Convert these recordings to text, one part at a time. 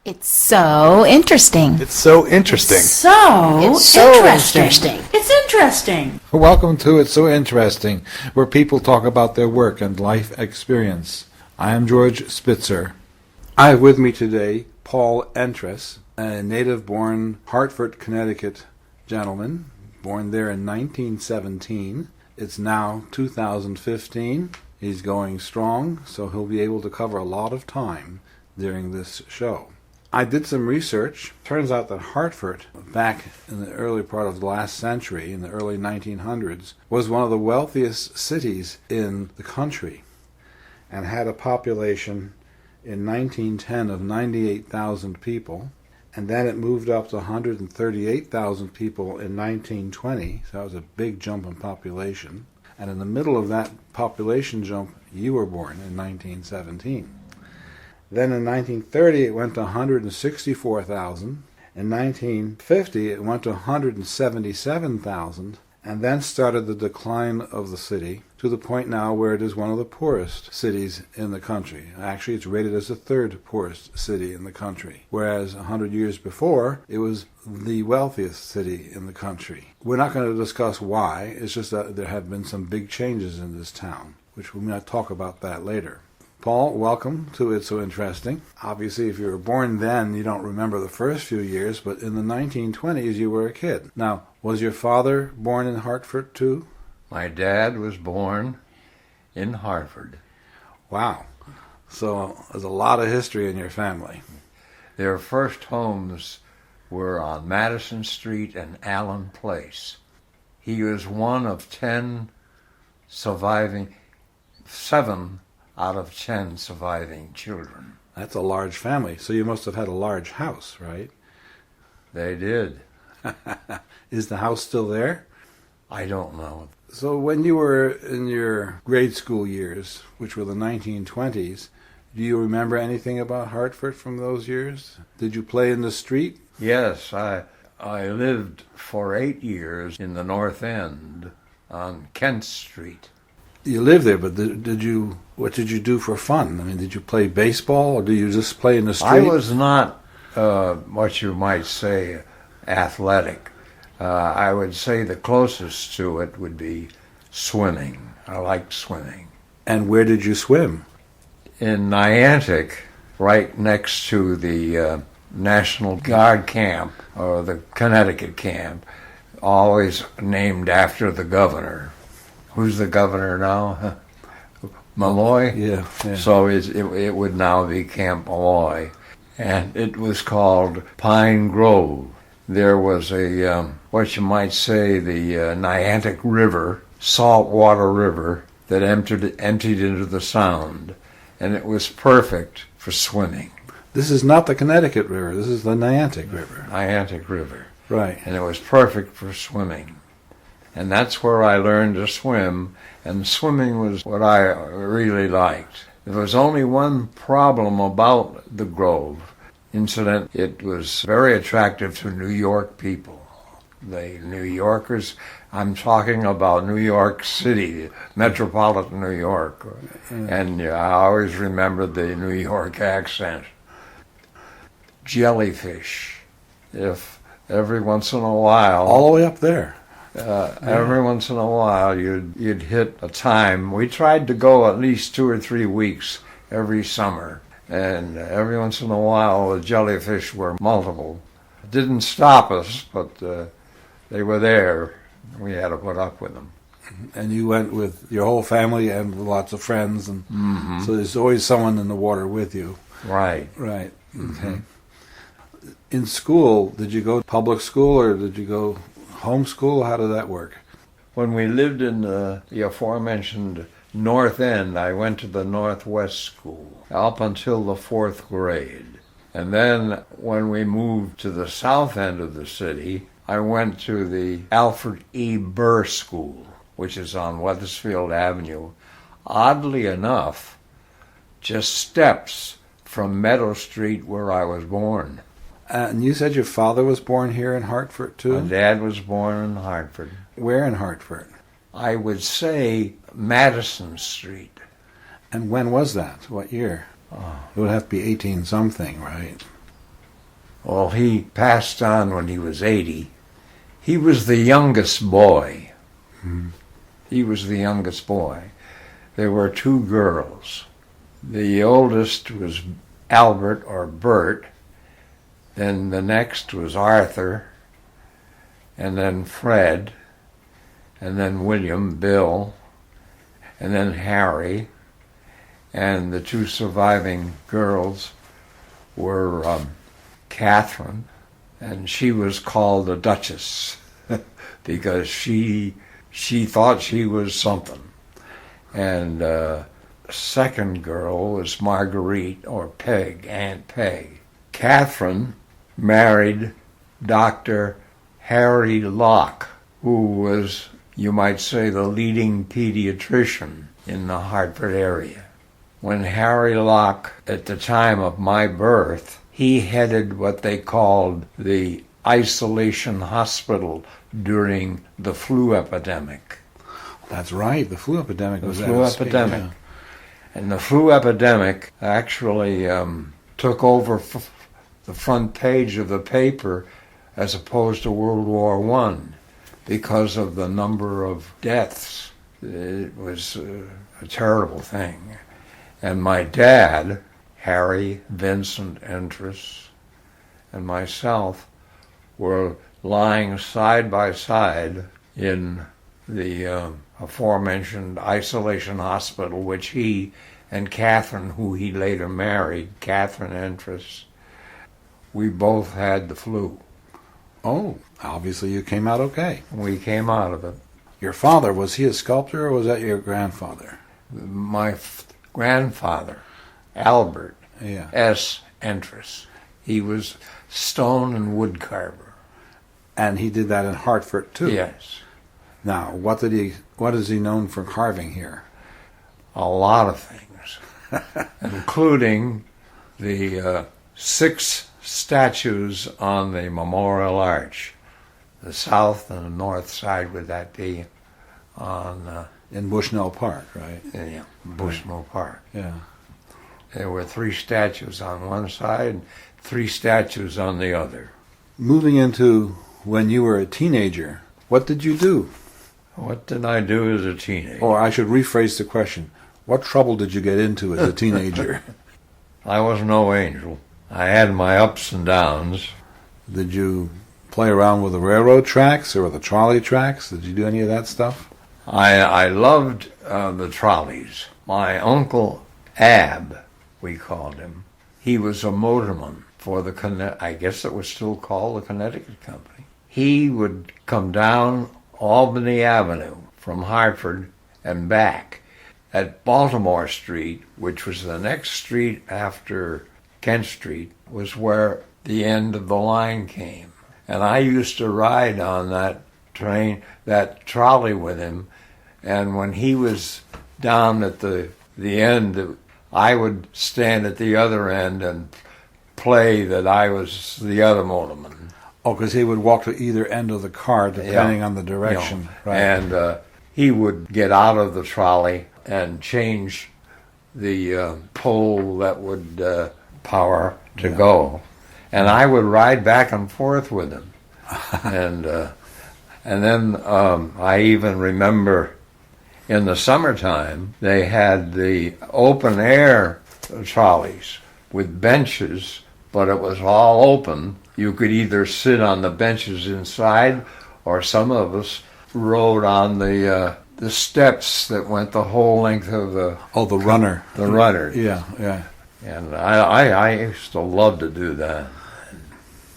It's so interesting. It's so interesting. It's so interesting. It's interesting. Welcome to It's So Interesting, where people talk about their work and life experience. I am George Spitzer. I have with me today Paul Entress, a native-born Hartford, Connecticut gentleman, born there in 1917. It's now 2015. He's going strong, so he'll be able to cover a lot of time during this show. I did some research. Turns out that Hartford, back in the early part of the last century, in the early 1900s, was one of the wealthiest cities in the country and had a population in 1910 of 98,000 people. And then it moved up to 138,000 people in 1920, so that was a big jump in population. And in the middle of that population jump, you were born in 1917. Then in 1930 it went to 164,000. In 1950 it went to 177,000, and then started the decline of the city to the point now where it is one of the poorest cities in the country. Actually, it's rated as the third poorest city in the country, whereas 100 years before it was the wealthiest city in the country. We're not going to discuss why, it's just that there have been some big changes in this town, which we may talk about that later. Paul, welcome to It's So Interesting. Obviously, if you were born then, you don't remember the first few years, but in the 1920s, you were a kid. Now, was your father born in Hartford, too? My dad was born in Hartford. Wow. So there's a lot of history in your family. Their first homes were on Madison Street and Allen Place. He was one of 10 surviving, 7 out of 10 surviving children. That's a large family. So you must have had a large house, right? They did. Is the house still there? I don't know. So when you were in your grade school years, which were the 1920s, do you remember anything about Hartford from those years? Did you play in the street? Yes, I lived for 8 years in the North End on Kent Street. You lived there, but what did you do for fun? I mean, did you play baseball, or do you just play in the street? I was not, what you might say, athletic. I would say the closest to it would be swimming. I liked swimming. And where did you swim? In Niantic, right next to the National Guard camp, or the Connecticut camp, always named after the governor. Who's the governor now? Malloy? Yeah. So it would now be Camp Malloy. And it was called Pine Grove. There was a, what you might say, the Niantic River, saltwater river, that emptied into the Sound. And it was perfect for swimming. This is not the Connecticut River. This is the Niantic River. Niantic River. Right. And it was perfect for swimming. And that's where I learned to swim, and swimming was what I really liked. There was only one problem about the Grove incident. It was very attractive to New York people. The New Yorkers, I'm talking about New York City, metropolitan New York. And I always remembered the New York accent. Jellyfish. If every once in a while... All the way up there. Every once in a while you'd hit a time. We tried to go at least 2 or 3 weeks every summer, and every once in a while the jellyfish were multiple. It didn't stop us, but they were there. We had to put up with them. And you went with your whole family and with lots of friends, and so there's always someone in the water with you. Right. Right. Mm-hmm. Okay. In school, did you go to public school or did you go homeschool? How did that work? When we lived in the aforementioned North End, I went to the Northwest School up until the 4th grade. And then when we moved to the south end of the city, I went to the Alfred E. Burr School, which is on Wethersfield Avenue. Oddly enough, just steps from Meadow Street where I was born. And you said your father was born here in Hartford, too? My dad was born in Hartford. Where in Hartford? I would say Madison Street. And when was that? What year? It would have to be 18-something, right? Well, he passed on when he was 80. He was the youngest boy. He was the youngest boy. There were two girls. The oldest was Albert or Bert, then the next was Arthur, and then Fred, and then William, Bill, and then Harry, and the two surviving girls were Catherine, and she was called the Duchess because she thought she was something. And second girl was Marguerite, or Peg, Aunt Peg. Catherine married Dr. Harry Locke, who was, you might say, the leading pediatrician in the Hartford area. When Harry Locke, at the time of my birth, he headed what they called the isolation hospital during the flu epidemic. That's right. The flu epidemic was The flu epidemic. Yeah. And the flu epidemic actually took over the front page of the paper as opposed to World War I because of the number of deaths. It was a terrible thing. And my dad, Harry Vincent Entress, and myself were lying side by side in the aforementioned isolation hospital, which he and Catherine, who he later married, Catherine Entress, we both had the flu. Oh, obviously you came out okay. We came out of it. Your father, was he a sculptor or was that your grandfather? My grandfather, Albert Yeah. S. Entress, he was stone and wood carver. And he did that in Hartford too? Yes. Now, what is he known for carving here? A lot of things, including the 6 statues on the Memorial Arch. The south and the north side would that be on In Bushnell Park, right? Bushnell Park. Yeah. There were 3 statues on one side, 3 statues on the other. Moving into when you were a teenager, what did you do? What did I do as a teenager? Or I should rephrase the question. What trouble did you get into as a teenager? I was no angel. I had my ups and downs. Did you play around with the railroad tracks or with the trolley tracks? Did you do any of that stuff? I loved the trolleys. My uncle Ab, we called him, he was a motorman for the, I guess it was still called the Connecticut Company. He would come down Albany Avenue from Hartford and back. At Baltimore Street, which was the next street after Kent Street, was where the end of the line came. And I used to ride on that train, that trolley with him, and when he was down at the end, I would stand at the other end and play that I was the other motorman. Oh, because he would walk to either end of the car depending on the direction. Right. And he would get out of the trolley and change the pole that would power to go. And I would ride back and forth with him. And then I even remember in the summertime, they had the open air trolleys with benches, but it was all open. You could either sit on the benches inside, or some of us rode on the steps that went the whole length of the... Oh, the runner. The runner. Yeah, yeah. And I used to love to do that.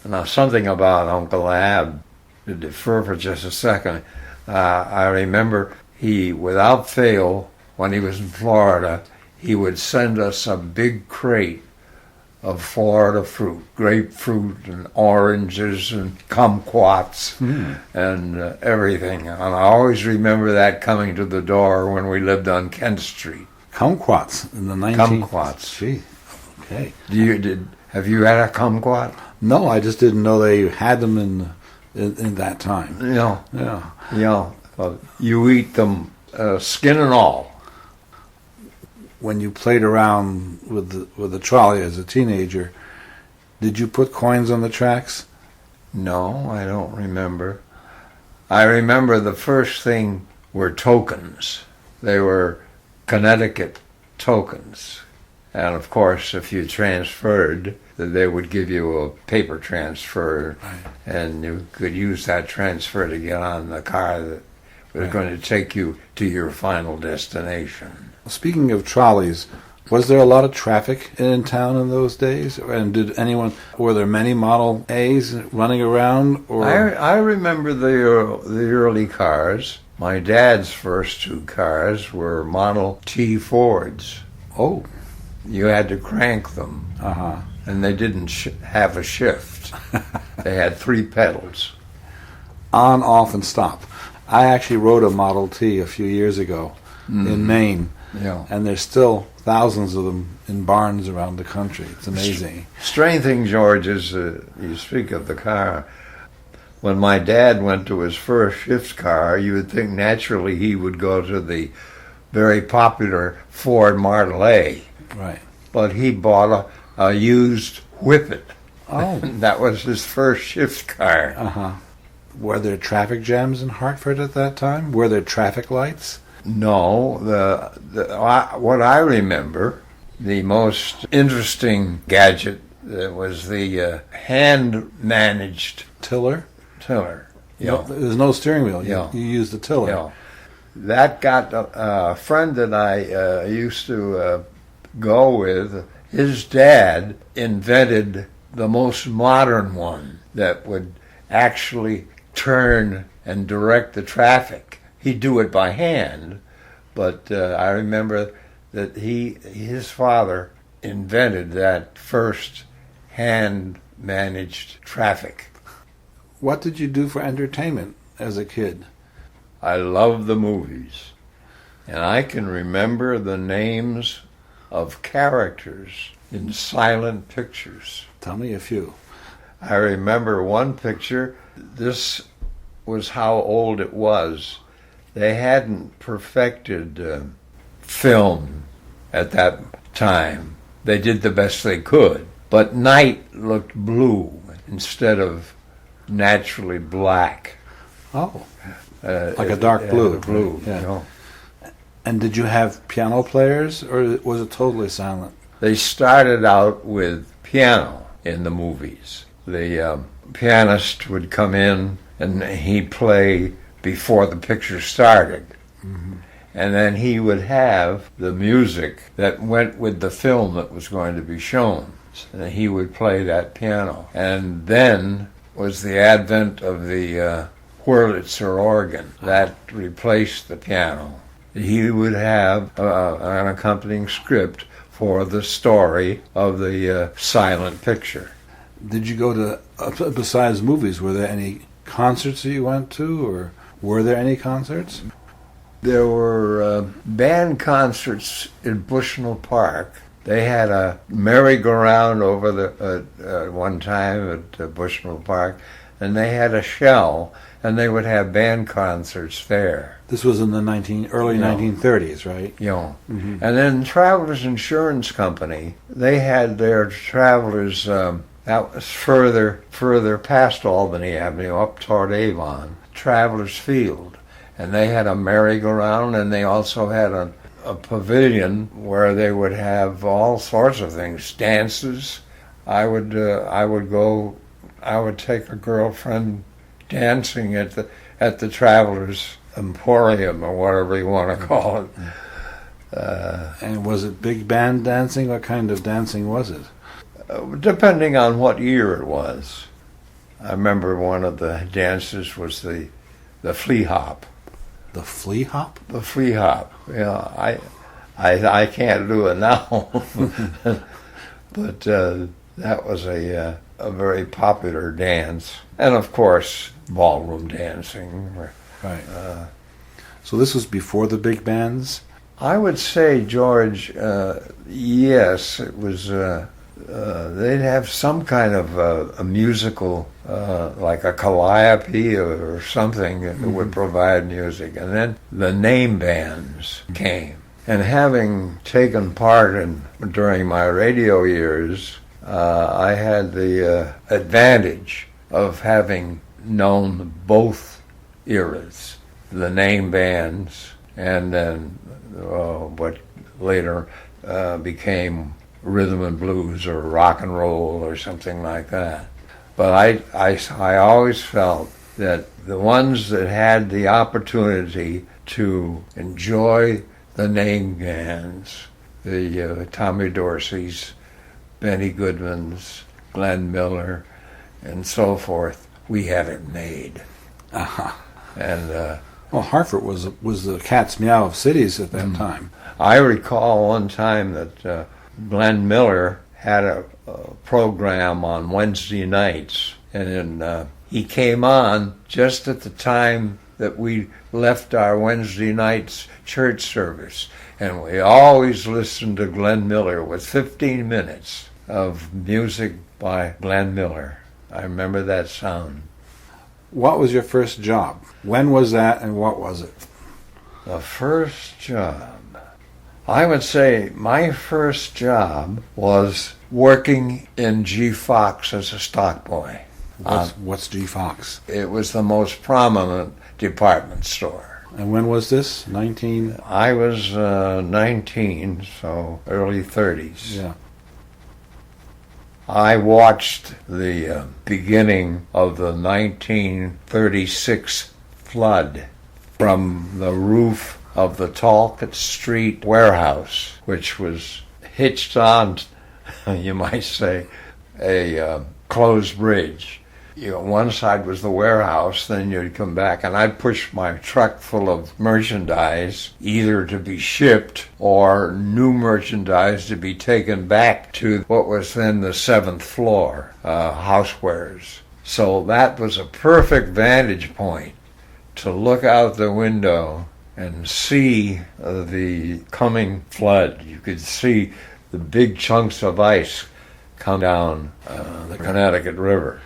Now, something about Uncle Ab, to defer for just a second, I remember he, without fail, when he was in Florida, he would send us a big crate of Florida fruit, grapefruit and oranges and kumquats and everything. And I always remember that coming to the door when we lived on Kent Street. Kumquats in the 19th. Kumquats. Gee, okay. Have you had a kumquat? No, I just didn't know they had them in that time. Yeah. Yeah. Yeah. You eat them skin and all. When you played around with the trolley as a teenager, Did you put coins on the tracks? No, I don't remember. I remember the first thing were tokens. They were Connecticut tokens. And of course, if you transferred, they would give you a paper transfer, Right. and you could use that transfer to get on the car that was Right. going to take you to your final destination. Speaking of trolleys, was there a lot of traffic in town in those days? And were there many Model A's running around? Or I remember the early cars. My dad's first two cars were Model T Fords. Oh, You had to crank them, uh-huh. and they didn't have a shift. They had 3 pedals. On, off, and stop. I actually rode a Model T a few years ago in Maine, Yeah. and there's still thousands of them in barns around the country. It's amazing. Strange thing, George, is you speak of the car. When my dad went to his first shift car, you would think naturally he would go to the very popular Ford Model A. Right. But he bought a used Whippet. Oh. That was his first shift car. Uh-huh. Were there traffic jams in Hartford at that time? Were there traffic lights? No, what I remember, the most interesting gadget was the hand-managed Tiller? tiller. No, there's no steering wheel. Yeah. You use the tiller. Yeah. That got a friend that I used to go with. His dad invented the most modern one that would actually turn and direct the traffic. He'd do it by hand, but I remember that his father invented that first hand-managed traffic. What did you do for entertainment as a kid? I love the movies, and I can remember the names of characters in silent pictures. Tell me a few. I remember one picture. This was how old it was. They hadn't perfected film at that time. They did the best they could, but night looked blue instead of naturally black. Oh, like a dark blue. Blue, Yeah. you know. And did you have piano players, or was it totally silent? They started out with piano in the movies. The pianist would come in and he'd play before the picture started. Mm-hmm. And then he would have the music that went with the film that was going to be shown. And he would play that piano. And then was the advent of the Wurlitzer organ that replaced the piano. He would have an accompanying script for the story of the silent picture. Did you go to, besides movies, were there any concerts that you went to, or were there any concerts? There were band concerts in Bushnell Park. They had a merry-go-round over the one time at Bushnell Park, and they had a shell, and they would have band concerts there. This was in the early Yeah. 1930s, right? You know. Mm-hmm. And then Travelers Insurance Company, they had their Travelers, that was further past Albany Avenue, up toward Avon, Travelers Field. And they had a merry-go-round, and they also had a pavilion where they would have all sorts of things, dances. I would take a girlfriend dancing at the Travelers Emporium, or whatever you want to call it. And was it big band dancing? What kind of dancing was it? Depending on what year it was. I remember one of the dances was the flea hop. The flea hop? The flea hop. Yeah, I can't do it now, but that was a very popular dance, and of course ballroom dancing. Right. So this was before the big bands? I would say, George, yes, it was. They'd have some kind of a musical, like a calliope or something that would provide music. And then the name bands came. And having taken part during my radio years, I had the advantage of having known both eras, the name bands and then what later became rhythm and blues or rock and roll or something like that. But I always felt that the ones that had the opportunity to enjoy the name bands, the Tommy Dorseys, Benny Goodmans, Glenn Miller, and so forth, we had it made. Uh-huh. And well, Hartford was the cat's meow of cities at that time. I recall one time that Glenn Miller had a program on Wednesday nights, and he came on just at the time that we left our Wednesday nights church service, and we always listened to Glenn Miller with 15 minutes of music by Glenn Miller. I remember that sound. What was your first job? When was that, and what was it? The first job. I would say my first job was working in G. Fox as a stock boy. What's G. Fox? It was the most prominent department store. And when was this? 19? I was 19, so early 30s. Yeah. I watched the beginning of the 1936 flood from the roof of the Talcott Street warehouse, which was hitched on, you might say, a closed bridge. You know, one side was the warehouse, then you'd come back, and I'd push my truck full of merchandise, either to be shipped or new merchandise to be taken back to what was then the 7th floor, housewares. So that was a perfect vantage point to look out the window and see the coming flood. You could see the big chunks of ice come down the Connecticut River,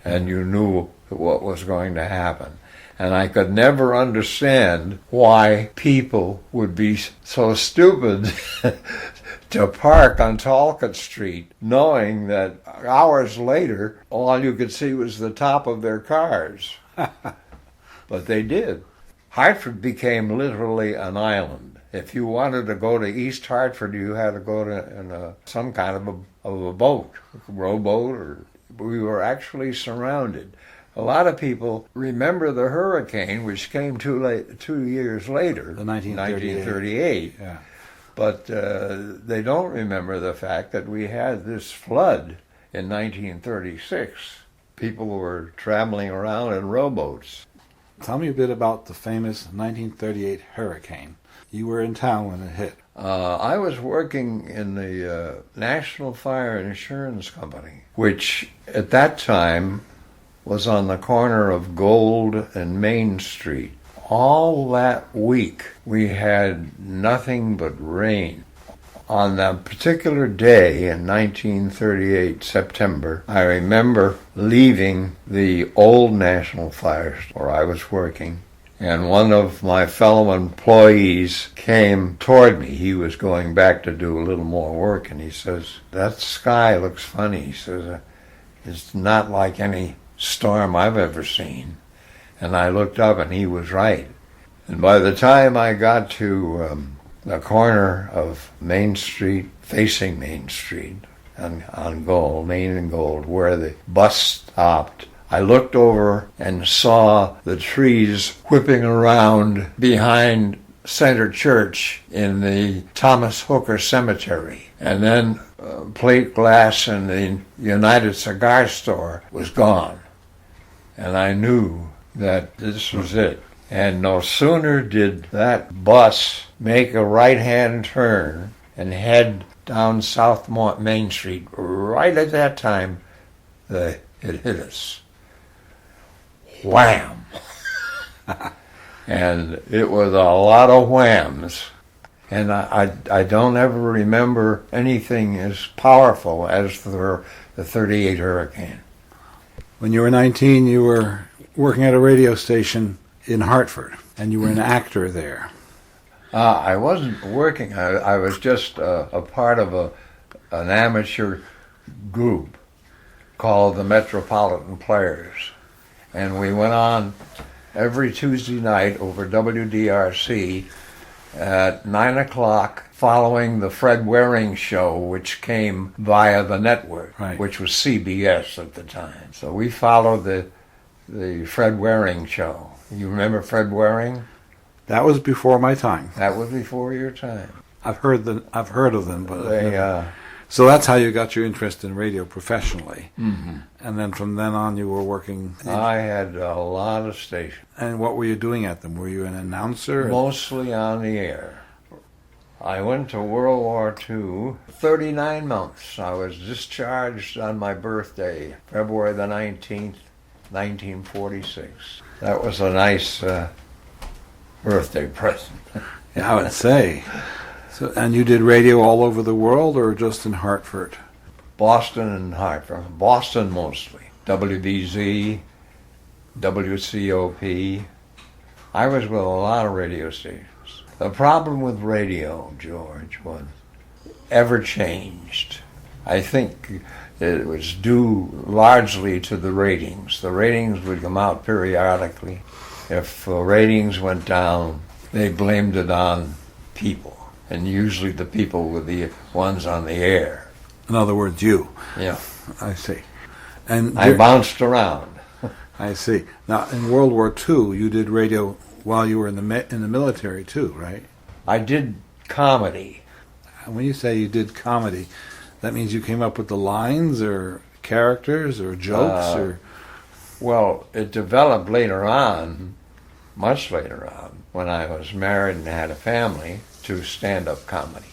and you knew what was going to happen. And I could never understand why people would be so stupid to park on Talcott Street, knowing that hours later, all you could see was the top of their cars. But they did. Hartford became literally an island. If you wanted to go to East Hartford, you had to go in some kind of a boat, a rowboat, or we were actually surrounded. A lot of people remember the hurricane, which came 2 years later, the 1938. Yeah. But they don't remember the fact that we had this flood in 1936. People were traveling around in rowboats. Tell me a bit about the famous 1938 hurricane. You were in town when it hit. I was working in the National Fire Insurance Company, which at that time was on the corner of Gold and Main Street. All that week we had nothing but rain. On that particular day in 1938, September, I remember leaving the old National Fire where I was working, and one of my fellow employees came toward me. He was going back to do a little more work, and he says, "That sky looks funny." He says, "It's not like any storm I've ever seen." And I looked up, and he was right. And by the time I got to the corner of Main Street, facing Main Street, on Gold, Main and Gold, where the bus stopped, I looked over and saw the trees whipping around behind Center Church in the Thomas Hooker Cemetery. And then plate glass in the United Cigar Store was gone. And I knew that this was it. And no sooner did that bus make a right-hand turn and head down South Main Street, right at that time, it hit us. Wham! And it was a lot of whams. And I don't ever remember anything as powerful as the 38 hurricane. When you were 19, you were working at a radio station in Hartford, and you were an actor there. I wasn't working. I was just a part of an amateur group called the Metropolitan Players. And we went on every Tuesday night over WDRC at 9 o'clock following the Fred Waring show, which came via the network, Right. which was CBS at the time. So we followed the Fred Waring show. You remember Fred Waring? That was before my time. That was before your time. I've heard of them, but They, so that's how you got your interest in radio professionally. mhm. And then from then on, you were working. I had a lot of stations, And what were you doing at them? Were you an announcer? mostly on the air. I went to World War II, 39 months. I was discharged on my birthday, February the 19th, 1946. That was a nice birthday present. Yeah, I would say. So, and you did radio all over the world, or just in Hartford? Boston and Hartford. Boston mostly. WBZ, WCOP. I was with a lot of radio stations. The problem with radio, George, was ever changed. I think it was due largely to the ratings. The ratings would come out periodically. If the ratings went down, they blamed it on people, and usually the people were the ones on the air. In other words, you. Yeah, I see. And I bounced around. I see. Now, in World War II, you did radio while you were in the military too, right? I did comedy. And when you say you did comedy, that means you came up with the lines or characters or jokes or. Well, it developed later on, much later on, when I was married and had a family, to stand-up comedy.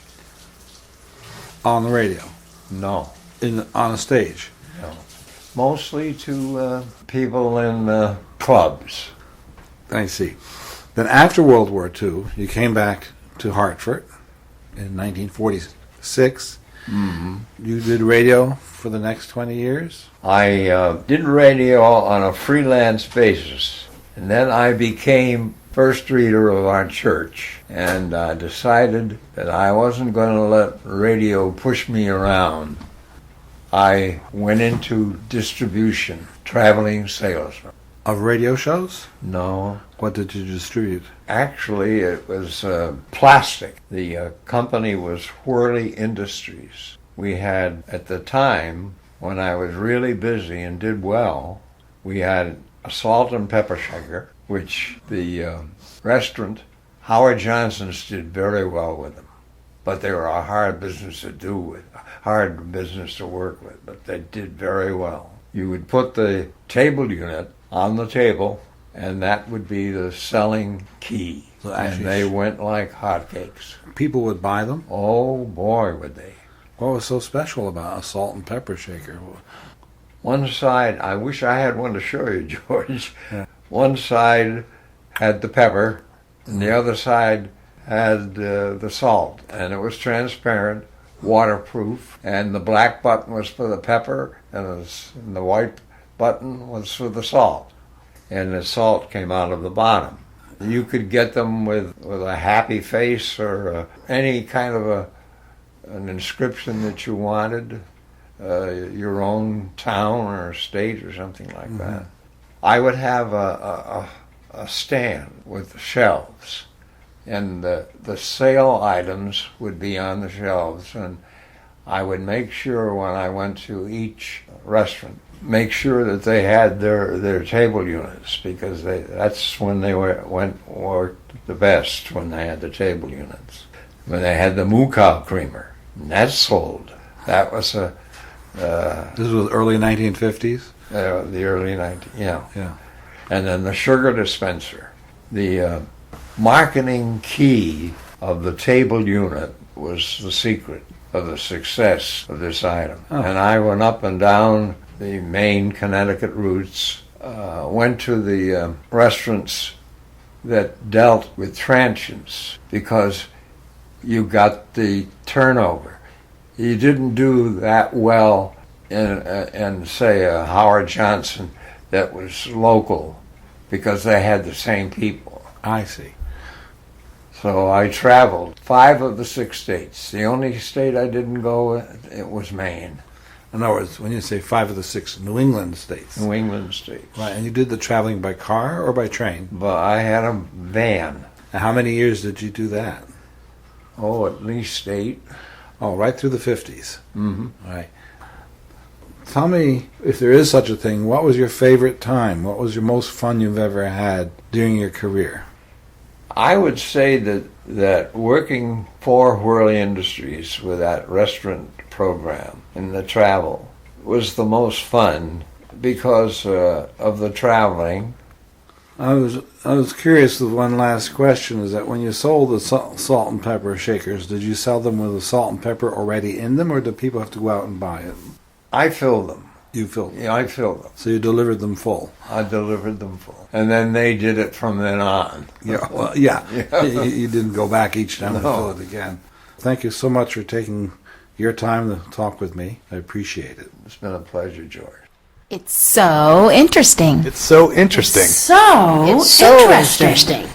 On the radio, No, on a stage. no. Mostly to people in clubs. I see. Then after World War II, you came back to Hartford in 1946. Mm-hmm. You did radio for the next 20 years? I did radio on a freelance basis, and then I became first reader of our church, and I decided that I wasn't going to let radio push me around. I went into distribution, traveling salesman. Of radio shows? No, What did you distribute? actually it was plastic. The company was Whirly Industries. We had, at the time, when I was really busy and did well, we had a salt and pepper shaker, which the restaurant, Howard Johnson's, did very well with them. But they were a hard business to do with, hard business to work with, but they did very well. You would put the table unit on the table, and that would be the selling key. So And actually- they went like hotcakes. People would buy them? Oh boy, would they. What was so special about a salt and pepper shaker? One side, I wish I had one to show you, George. Yeah. One side had the pepper, and the other side had the salt. And it was transparent, waterproof, and the black button was for the pepper, and the white button was for the salt. And the salt came out of the bottom. You could get them with a happy face or any kind of an inscription that you wanted, your own town or state or something like that. I would have a stand with shelves, and the sale items would be on the shelves, and I would make sure when I went to each restaurant, make sure that they had their table units, because that's when they worked the best, when they had the table units. When they had the MooCow creamer, and that sold. That was This was early 1950s? the early 90s, yeah. Yeah. And then the sugar dispenser. The marketing key of the table unit was the secret of the success of this item. Oh. And I went up and down the main Connecticut routes, went to the restaurants that dealt with transients, because you got the turnover. You didn't do that well in say, Howard Johnson that was local, because they had the same people. I see. So I traveled 5 of the 6 states. The only state I didn't go, it was Maine. In other words, when you say 5 of the 6 New England states. New England states. Right, and you did the traveling by car or by train? But I had a van. And how many years did you do that? Oh, at least 8. Oh, right through the 50s. Mm-hmm. Right. Tell me, if there is such a thing, what was your favorite time? What was your most fun you've ever had during your career? I would say that working for Whirly Industries with that restaurant program and the travel was the most fun because of the traveling. I was curious with one last question, is that when you sold the salt and pepper shakers, did you sell them with the salt and pepper already in them, or did people have to go out and buy it? I filled them. You filled them? Yeah, I filled them. So you delivered them full? I delivered them full. And then they did it from then on. Yeah, well, yeah. Yeah. You didn't go back each time and No. fill it again. Thank you so much for taking your time to talk with me. I appreciate it. It's been a pleasure, George. It's so interesting. It's so interesting. So It's so interesting. interesting.